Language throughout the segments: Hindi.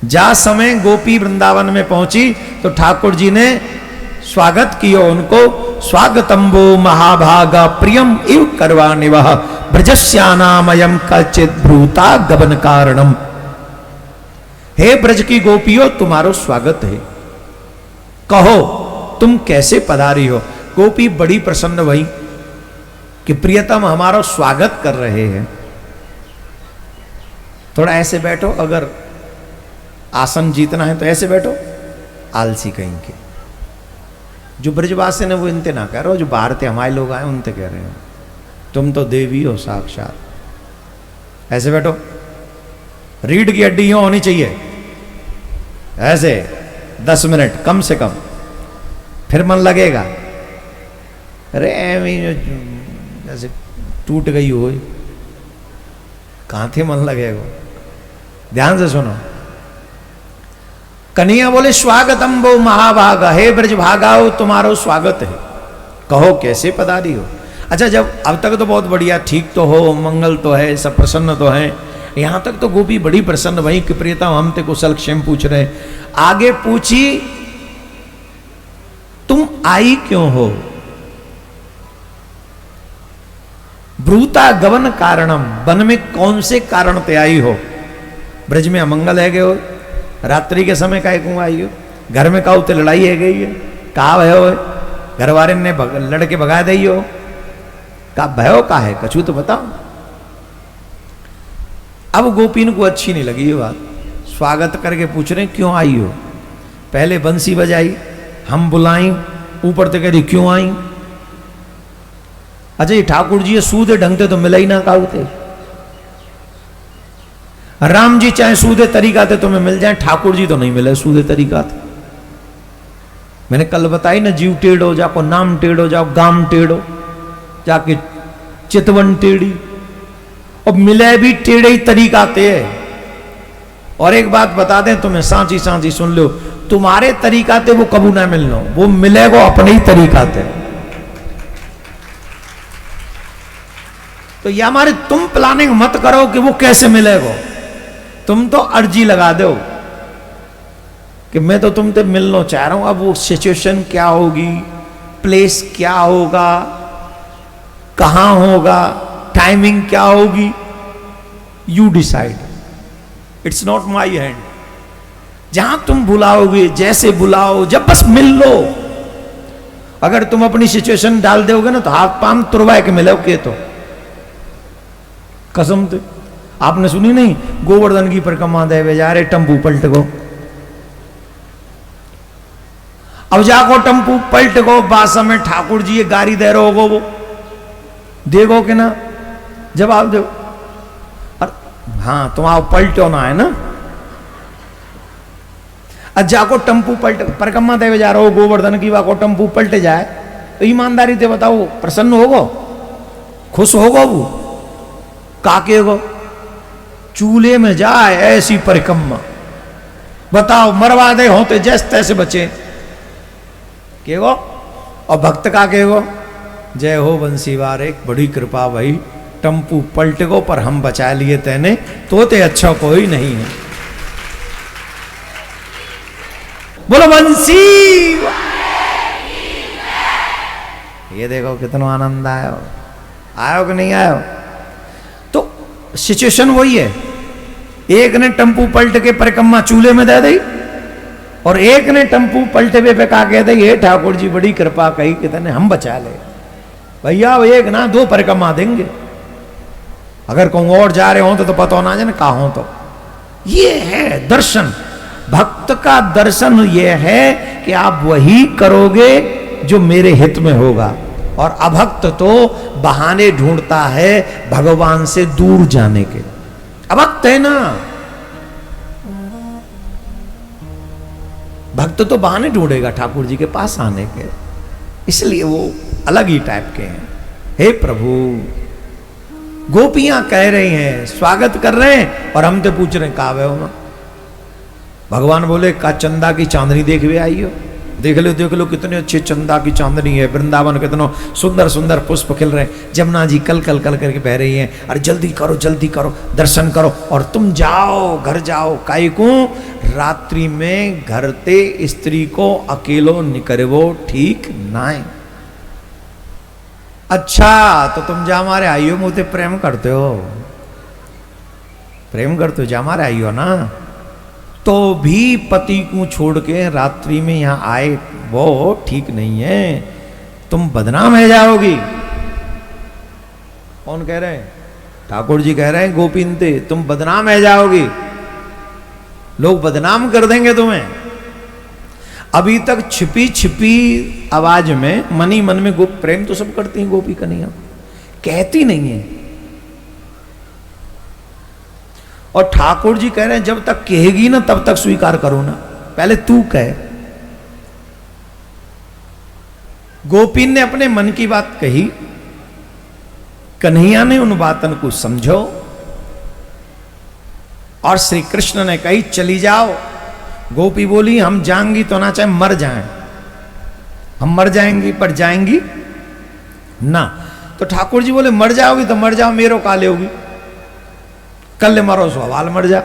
जा समय गोपी वृंदावन में पहुंची तो ठाकुर जी ने स्वागत किया उनको। स्वागतंबो महाभागा प्रियम इव करवाणि वह ब्रजस्यानामयम कचित भ्रूता गबन कारणम। हे ब्रज की गोपियों, तुम्हारो स्वागत है, कहो तुम कैसे पधारी हो। गोपी बड़ी प्रसन्न हुई कि प्रियतम हमारा स्वागत कर रहे हैं। थोड़ा ऐसे बैठो, अगर आसन जीतना है तो ऐसे बैठो। आलसी कहीं के जो ब्रजवासी ने वो इनते ना कह रहे हो, जो बाहर थे हमारे लोग आए उनते कह रहे हो, तुम तो देवी हो साक्षात। ऐसे बैठो, रीढ़ की हड्डी यूं होनी चाहिए ऐसे 10 मिनट कम से कम, फिर मन लगेगा। अरे जैसे टूट गई हो, कहां थे मन लगेगा। ध्यान से सुनो। कन्हैया बोले स्वागतम वो महाभागा, हे ब्रज भागाओ तुम्हारो स्वागत है, कहो कैसे पधारी हो। अच्छा, जब अब तक तो बहुत बढ़िया, ठीक तो हो, मंगल तो है, सब प्रसन्न तो है, यहां तक तो गोपी बड़ी प्रसन्न भाई कि प्रियतम हम ते कुशल क्षेम पूछ रहे। आगे पूछी तुम आई क्यों हो। ब्रूता गवन कारणम, वन में कौन से कारण ते आई हो। ब्रज में अमंगल है गए हो, रात्रि के समय काहे क्यों आई हो। घर में काऊ ते लड़ाई है गई है, कहा भयो है, घर वाले ने लड़के भगा दी हो, का भयो का है, कछु तो बताओ। अब गोपीन को अच्छी नहीं लगी ये बात, स्वागत करके पूछ रहे क्यों आई हो। पहले बंसी बजाई, हम बुलाई, ऊपर से कह रही क्यों आई। अच्छा, ये ठाकुर जी ये सूदे ढंग तो मिला ही ना काऊ थे। राम जी चाहे सूदे तरीका थे तुम्हें मिल जाए, ठाकुर जी तो नहीं मिले सूदे तरीका थे। मैंने कल बताई ना, जीव टेढ़ो जाको नाम टेढ़ो, जाओ गाम टेढ़ो, जाके चितवन टेढ़ी, और मिले भी टेढ़े ही तरीका थे। और एक बात बता दें तुम्हें, सांची सांची सुन लो, तुम्हारे तरीका थे वो कबू ना मिलना, वो मिलेगा अपने ही तरीका थे। तो ये हमारे तुम प्लानिंग मत करो कि वो कैसे मिलेगा, तुम तो अर्जी लगा दो कि मैं तो तुमसे मिलना चाह रहा हूं। अब वो सिचुएशन क्या होगी, प्लेस क्या होगा, कहां होगा, टाइमिंग क्या होगी, you decide, it's not my hand. जहां तुम बुलाओगे, जैसे बुलाओ, जब बस मिल लो। अगर तुम अपनी सिचुएशन डाल दोगे ना तो हाथ पांव तुरवा के मिलोगे। तो कसम से आपने सुनी नहीं, गोवर्धन की परिक्रमा देवे जा रहे, टम्पू पलट गो। अब जाको टम्पू पलट गो, बास में ठाकुर जी ये गाड़ी दे रहे होगो, वो देखो कि ना, जवाब दो। हाँ, तुम आओ पलटो ना, है ना। अब जाको टम्पू पलट, परिक्रमा देवे जा रहे हो गोवर्धन की, वाको टम्पू पलट जाए तो ईमानदारी से बताओ प्रसन्न होगो, खुश होगो, वो काके गो। चूल्हे में जाए ऐसी परिक्रमा, बताओ मरवा दे होते जैसे तैसे बचे केगो। और भक्त का केगो, जय हो बंसीवार, एक बड़ी कृपा भाई, टम्पू पलट गो पर हम बचा लिए तेने, तो ते अच्छा कोई नहीं है। बोलो बंसी। ये देखो कितना आनंद आयो, आयो कि नहीं आयो। तो सिचुएशन वही है, एक ने टम्पू पलट के परिक्रमा चूल्हे में दे दी, और एक ने टम्पू पलटे पे कहा कह दे ये ठाकुर जी बड़ी कृपा कही कि तेने हम बचा ले। भैया एक ना दो परिक्रमा देंगे, अगर कहूं और जा रहे हो तो पता ना जाने कहा हो। तो ये है दर्शन, भक्त का दर्शन ये है कि आप वही करोगे जो मेरे हित में होगा। और अभक्त तो बहाने ढूंढता है भगवान से दूर जाने के। अभक्त है ना, भक्त तो बहाने ढूंढेगा ठाकुर जी के पास आने के, इसलिए वो अलग ही टाइप के हैं। हे प्रभु, गोपियां कह रही हैं, स्वागत कर रहे हैं, और हम तो पूछ रहे हैं कहा हो ना। भगवान बोले का चंदा की चांदनी देख भी आई हो, देख लो कितने अच्छे चंदा की चांदनी है, वृंदावन कितनो सुंदर सुंदर पुष्प खिल रहे हैं, जमुना जी कल कल कल करके बह रही हैं। अरे जल्दी करो दर्शन करो और तुम जाओ घर जाओ। काई को रात्रि में घर ते स्त्री को अकेलो निकरवो ठीक नाय। अच्छा तो तुम जा मारे आइयो मुझे प्रेम करते हो, जा मारे आइयो ना, तो भी पति को छोड़ के रात्रि में यहां आए वो ठीक नहीं है, तुम बदनाम है जाओगी। कौन कह रहे हैं? ठाकुर जी कह रहे हैं गोपीनते तुम बदनाम है जाओगी, लोग बदनाम कर देंगे तुम्हें। अभी तक छिपी छिपी आवाज में मनी मन में गोप प्रेम तो सब करती हैं गोपी कन्हैया, कहती नहीं है। और ठाकुर जी कह रहे हैं जब तक कहेगी ना तब तक स्वीकार करो ना, पहले तू कह। गोपीन ने अपने मन की बात कही, कन्हैया ने उन बातों को समझो और श्री कृष्ण ने कही चली जाओ। गोपी बोली हम जाएंगी तो ना चाहे मर जाएं, हम मर जाएंगी पर जाएंगी ना। तो ठाकुर जी बोले मर जाओगी तो मर जाओ, मेरो काले होगी, कल मरो सो हवाल मर जा।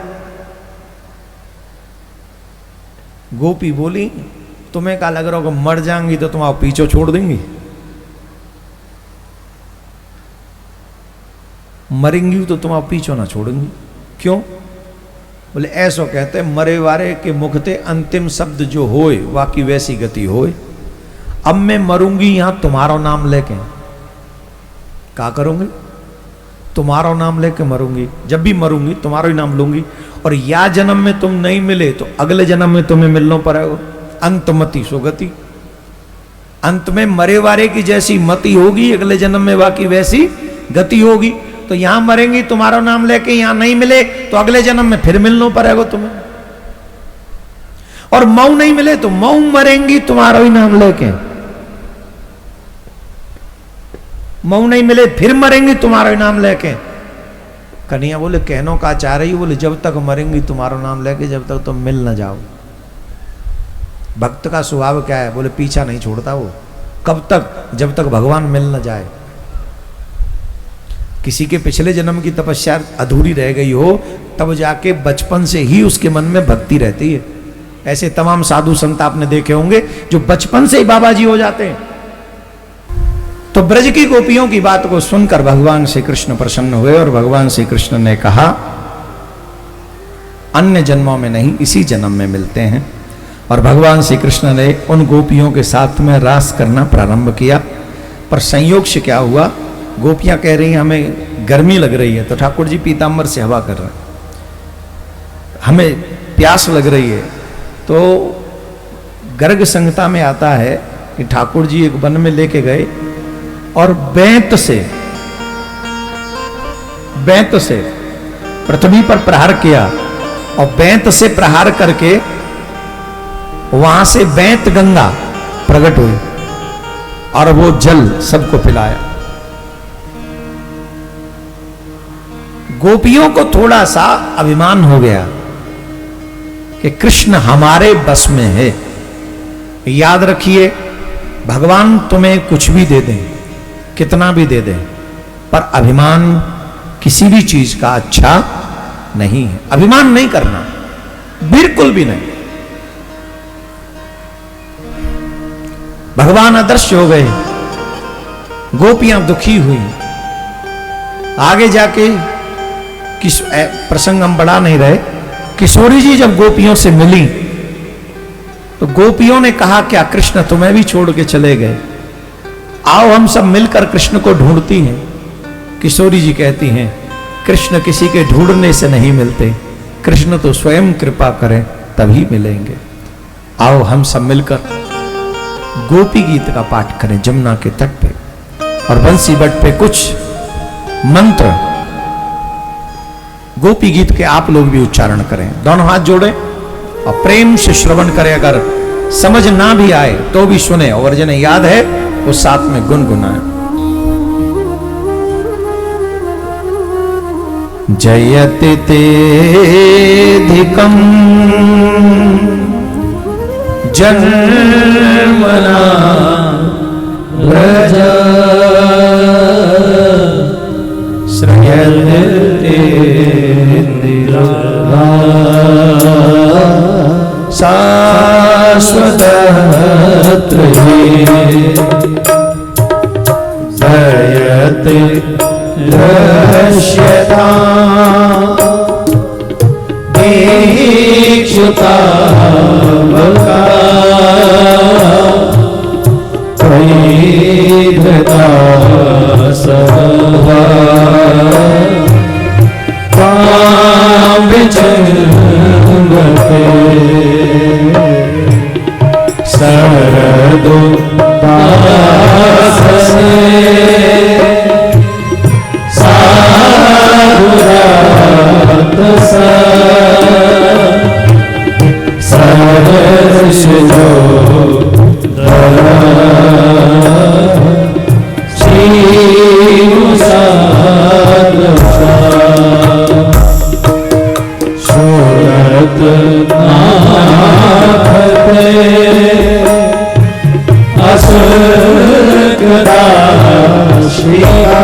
गोपी बोली तुम्हें क्या लग रहा होगा मर जाएंगी तो तुम्हारा पीछे छोड़ देंगी, मरेंगी तो तुम्हारा पीछे ना छोड़ेंगी। क्यों? बोले ऐसो कहते मरे वारे के मुख ते अंतिम शब्द जो होए वाकी वैसी गति होए। अब मैं मरूंगी यहां तुम्हारा नाम लेके, क्या करूंगी? तुम्हारा नाम लेके मरूंगी, जब भी मरूंगी तुम्हारा ही नाम लूंगी। और या जन्म में तुम नहीं मिले तो अगले जन्म में तुम्हें मिलना पड़ेगा। अंतमति सुगति, अंत में मरे वारे की जैसी मति होगी, अगले जन्म में बाकी वैसी गति होगी। तो यहां मरेंगी तुम्हारा नाम लेके, यहां नहीं मिले तो अगले जन्म में फिर मिलना पड़ेगा तुम्हें। और मऊ नहीं मिले तो मऊ मरेंगी तुम्हारा ही नाम लेके, मऊ नहीं मिले फिर मरेंगी तुम्हारा ही नाम लेके। कन्हैया बोले कहनो का चाह रही? बोले जब तक मरेंगी तुम्हारा नाम लेके, जब तक तुम मिल न जाओ। भक्त का स्वभाव क्या है? बोले पीछा नहीं छोड़ता वो, कब तक? जब तक भगवान मिल न जाए। किसी के पिछले जन्म की तपस्या अधूरी रह गई हो तब जाके बचपन से ही उसके मन में भक्ति रहती है। ऐसे तमाम साधु संत आपने देखे होंगे जो बचपन से ही बाबा जी हो जाते हैं। तो ब्रज की गोपियों की बात को सुनकर भगवान श्री कृष्ण प्रसन्न हुए और भगवान श्री कृष्ण ने कहा अन्य जन्मों में नहीं, इसी जन्म में मिलते हैं। और भगवान श्री कृष्ण ने उन गोपियों के साथ में रास करना प्रारंभ किया। पर संयोग से क्या हुआ, गोपियां कह रही हैं हमें गर्मी लग रही है, तो ठाकुर जी पीताम्बर से हवा कर रहे हैं। हमें प्यास लग रही है, तो गर्ग संहिता में आता है कि ठाकुर जी एक वन में लेके गए और बेंत से पृथ्वी पर प्रहार किया और बेंत से प्रहार करके वहां से बेंत गंगा प्रकट हुई और वो जल सबको पिलाया। गोपियों को थोड़ा सा अभिमान हो गया कि कृष्ण हमारे बस में है। याद रखिए भगवान तुम्हें कुछ भी दे दें, कितना भी दे दें, पर अभिमान किसी भी चीज का अच्छा नहीं है। अभिमान नहीं करना, बिल्कुल भी नहीं। भगवान अदृश्य हो गए, गोपियां दुखी हुई। आगे जाके किस प्रसंग हम बढ़ा नहीं रहे। किशोरी जी जब गोपियों से मिली तो गोपियों ने कहा क्या कृष्ण तुम्हें भी छोड़ के चले गए, आओ हम सब मिलकर कृष्ण को ढूंढती हैं। किशोरी जी कहती हैं कृष्ण किसी के ढूंढने से नहीं मिलते, कृष्ण तो स्वयं कृपा करें तभी मिलेंगे। आओ हम सब मिलकर गोपी गीत का पाठ करें जमुना के तट पे, और बंसी बट पे कुछ मंत्र गोपी गीत के आप लोग भी उच्चारण करें। दोनों हाथ जोड़ें और प्रेम से श्रवण करें। अगर समझ ना भी आए तो भी सुने, और जिन्हें याद है वो साथ में गुनगुनाएं। जयति तेधिकं जन्मना व्रज श्रयतेन्द्रिरा शाश्वतत्र जयते दृश्यता दीक्षितावका त्वयिधृता सभा त्वां विचिन्वते सरदुदासने साधुरातसा सरसिजो श्रीमुसादशा शोरत नाथते असुरकदा श्रिया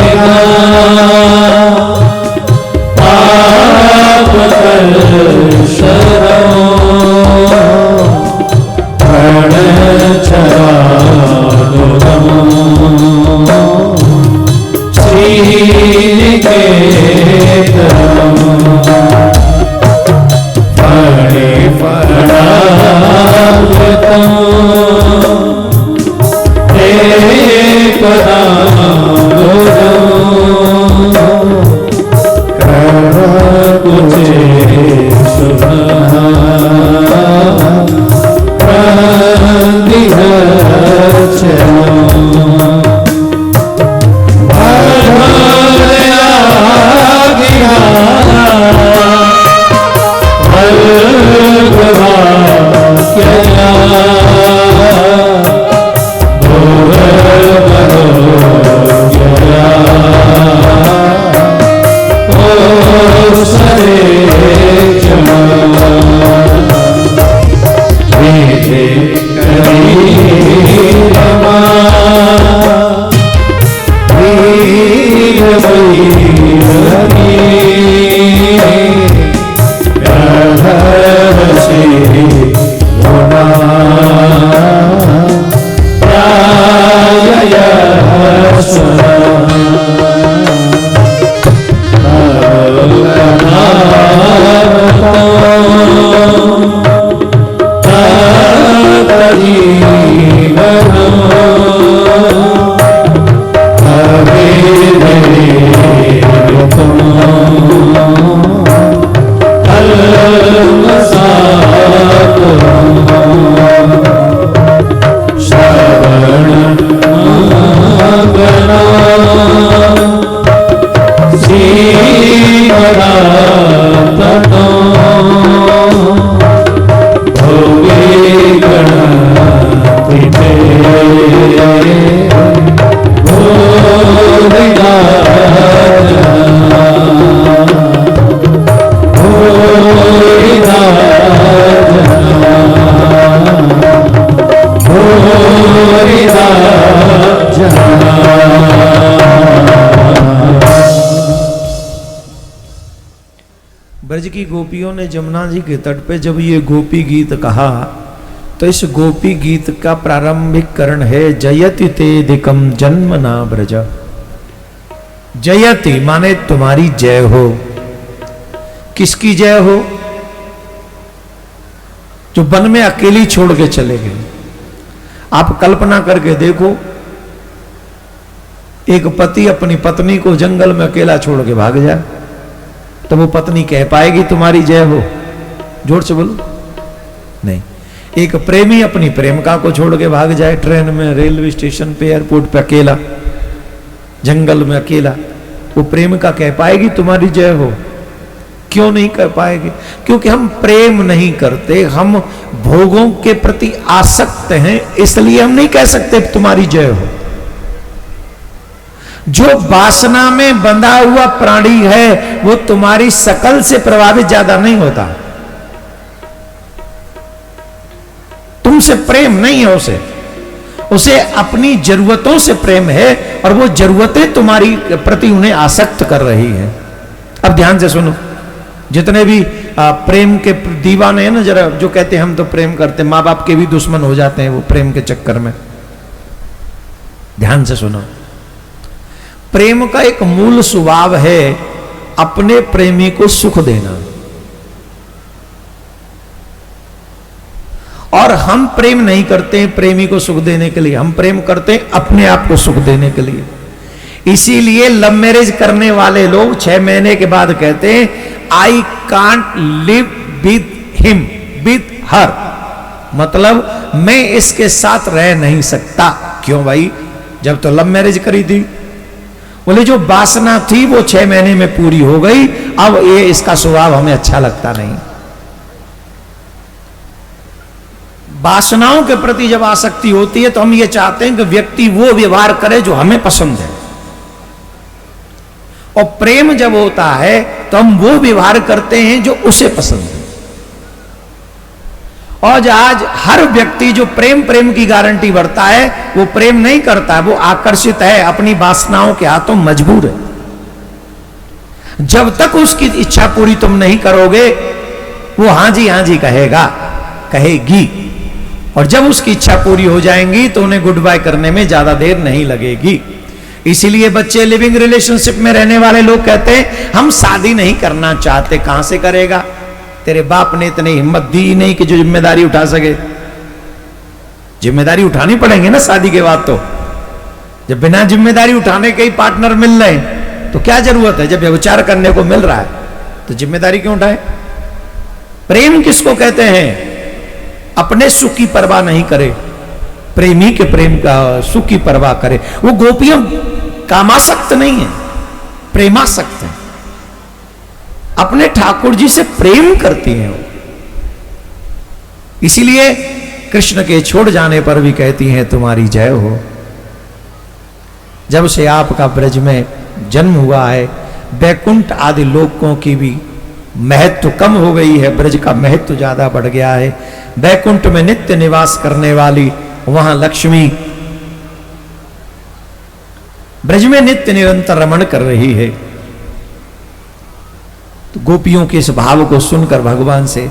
देगा पाप ब्रज की गोपियों ने जमुना जी के तट पे जब ये गोपी गीत कहा तो इस गोपी गीत का प्रारंभिक करण है जयति तेदिकम जन्म ना ब्रज। जयति माने तुम्हारी जय हो। किसकी जय हो? जो वन में अकेली छोड़ के चले गए। आप कल्पना करके देखो, एक पति अपनी पत्नी को जंगल में अकेला छोड़ के भाग जाए तो वो पत्नी कह पाएगी तुम्हारी जय हो? जोर से बोलो, नहीं। एक प्रेमी अपनी प्रेमिका को छोड़ के भाग जाए ट्रेन में, रेलवे स्टेशन पे, एयरपोर्ट पे अकेला, जंगल में अकेला, वो प्रेमिका कह पाएगी तुम्हारी जय हो? क्यों नहीं कह पाएगी? क्योंकि हम प्रेम नहीं करते, हम भोगों के प्रति आसक्त हैं, इसलिए हम नहीं कह सकते तुम्हारी जय हो। जो वासना में बंधा हुआ प्राणी है वो तुम्हारी शकल से प्रभावित ज्यादा नहीं होता। तुमसे प्रेम नहीं है उसे, उसे अपनी जरूरतों से प्रेम है और वो जरूरतें तुम्हारी प्रति उन्हें आसक्त कर रही है। अब ध्यान से सुनो, जितने भी प्रेम के दीवाने हैं ना, जरा जो कहते हैं हम तो प्रेम करते, माँ बाप के भी दुश्मन हो जाते हैं वो प्रेम के चक्कर में। ध्यान से सुनो, प्रेम का एक मूल स्वभाव है अपने प्रेमी को सुख देना, और हम प्रेम नहीं करते हैं प्रेमी को सुख देने के लिए, हम प्रेम करते हैं अपने आप को सुख देने के लिए। इसीलिए लव मैरिज करने वाले लोग 6 महीने के बाद कहते हैं I can't live with him with her, मतलब मैं इसके साथ रह नहीं सकता। क्यों भाई? जब तो लव मैरिज करी थी। बोले जो वासना थी वो 6 महीने में पूरी हो गई, अब ये इसका स्वभाव हमें अच्छा लगता नहीं। वासनाओं के प्रति जब आसक्ति होती है तो हम ये चाहते हैं कि व्यक्ति वो व्यवहार करे जो हमें पसंद है, और प्रेम जब होता है तो हम वो व्यवहार करते हैं जो उसे पसंद है। और आज हर व्यक्ति जो प्रेम की गारंटी भरता है वो प्रेम नहीं करता, वो आकर्षित है, अपनी वासनाओं के हाथों मजबूर है। जब तक उसकी इच्छा पूरी तुम नहीं करोगे वो हाँ जी कहेगा, कहेगी। और जब उसकी इच्छा पूरी हो जाएंगी तो उन्हें गुड बाय करने में ज्यादा देर नहीं लगेगी। इसीलिए बच्चे लिविंग रिलेशनशिप में रहने वाले लोग कहते हैं हम शादी नहीं करना चाहते। कहां से करेगा? तेरे बाप ने इतनी हिम्मत दी ही नहीं कि जो जिम्मेदारी उठा सके। जिम्मेदारी उठानी पड़ेंगे ना शादी के बाद। तो जब बिना जिम्मेदारी उठाने के ही पार्टनर मिल रहे हैं तो क्या जरूरत है? जब व्यभिचार करने को मिल रहा है तो जिम्मेदारी क्यों उठाए? प्रेम किसको कहते हैं? अपने सुख की परवाह नहीं करे, प्रेमी के प्रेम का सुख की परवाह करे। वो गोपियों कामासक्त नहीं है, प्रेमासक्त है। अपने ठाकुर जी से प्रेम करती हैं वो। इसीलिए कृष्ण के छोड़ जाने पर भी कहती हैं तुम्हारी जय हो। जब से आपका ब्रज में जन्म हुआ है वैकुंठ आदि लोकों की भी महत्व कम हो गई है, ब्रज का महत्व ज्यादा बढ़ गया है। वैकुंठ में नित्य निवास करने वाली वहां लक्ष्मी ब्रज में नित्य निरंतर रमण कर रही है। तो गोपियों के इस भाव को सुनकर भगवान से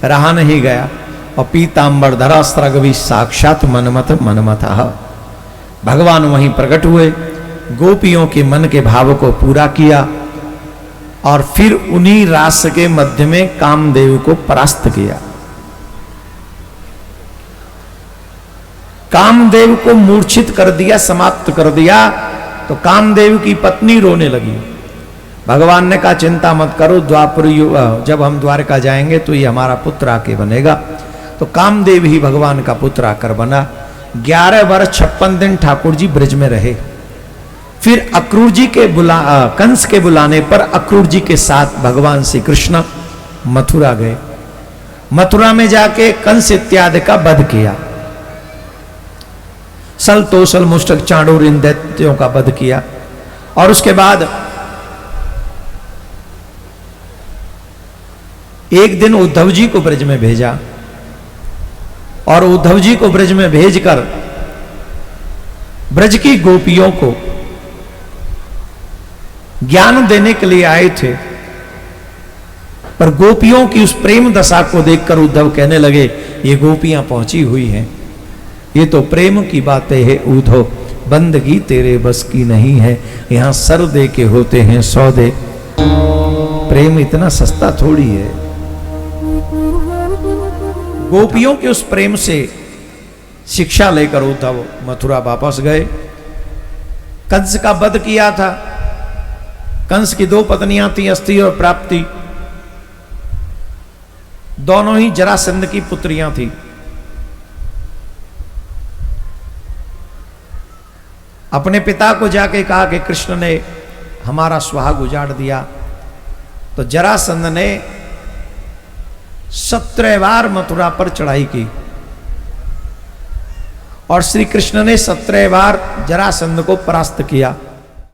रहा नहीं गया और पीतांबर धरास्त्रग भी साक्षात मनमथ भगवान वहीं प्रकट हुए, गोपियों के मन के भाव को पूरा किया और फिर उन्हीं रास के मध्य में कामदेव को परास्त किया। कामदेव को मूर्छित कर दिया, समाप्त कर दिया। तो कामदेव की पत्नी रोने लगी। भगवान ने कहा चिंता मत करो, द्वापर जब हम द्वारका जाएंगे तो ये हमारा पुत्र आके बनेगा। तो कामदेव ही भगवान का पुत्र आकर बना। 11 वर्ष 56 दिन ठाकुर जी ब्रज में रहे। फिर अक्रूर जी के कंस के बुलाने पर अक्रूर जी के साथ भगवान श्री कृष्ण मथुरा गए। मथुरा में जाके कंस इत्यादि का वध किया। सल तोसल मुष्टक चांडूर इन दैत्यों का वध किया। और उसके बाद एक दिन उद्धव जी को ब्रज में भेजा और उद्धव जी को ब्रज में भेजकर ब्रज की गोपियों को ज्ञान देने के लिए आए थे। पर गोपियों की उस प्रेम दशा को देखकर उद्धव कहने लगे ये गोपियां पहुंची हुई हैं, ये तो प्रेम की बातें है उद्धव, बंदगी तेरे बस की नहीं है। यहां सर दे के होते हैं सौदे, प्रेम इतना सस्ता थोड़ी है। गोपियों के उस प्रेम से शिक्षा लेकर उद्धव मथुरा वापस गए। कंस का वध किया था। कंस की 2 पत्नियां थी, अस्ति और प्राप्ति। दोनों ही जरासंध की पुत्रियां थी। अपने पिता को जाके कहा कि कृष्ण ने हमारा सुहाग उजाड़ दिया। तो जरासंध ने 17 बार मथुरा पर चढ़ाई की और श्री कृष्ण ने 17 बार जरासंध को परास्त किया।